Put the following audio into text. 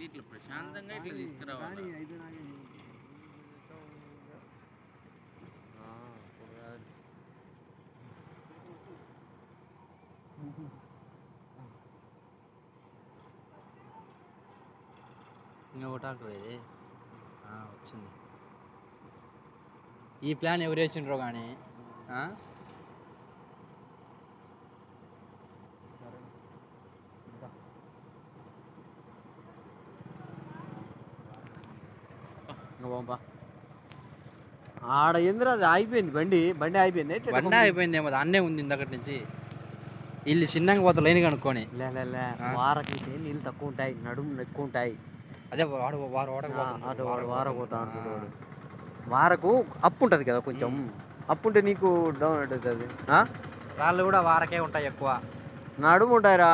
ఇట్లా ప్రశాంతంగా ఇట్లా తీసుకురావాలి. ఇంకా ఒకటాకు ఇది వచ్చింది. ఈ ప్లాన్ ఎవరు వేసిండ్రో కానీ ఆడ ఎందుకు అది అయిపోయింది, బండి అయిపోయింది. బండి అయిపోయిందేమో, అన్నే ఉంది ఇందక్కడి నుంచి. వీళ్ళు చిన్నగా పోతా లైన్ కనుక్కొని. వారకైతే నీళ్ళు తక్కువ ఉంటాయి, నడుము ఎక్కువ ఉంటాయి. అదే వాడు వార పోతా అనుకుంటాడు. వారకు అప్పు ఉంటుంది కదా కొంచెం, అప్పు ఉంటే నీకు డౌన్ అవుతుంది. రాళ్ళు కూడా వారకే ఉంటాయి ఎక్కువ. నడుము ఉంటాయిరా.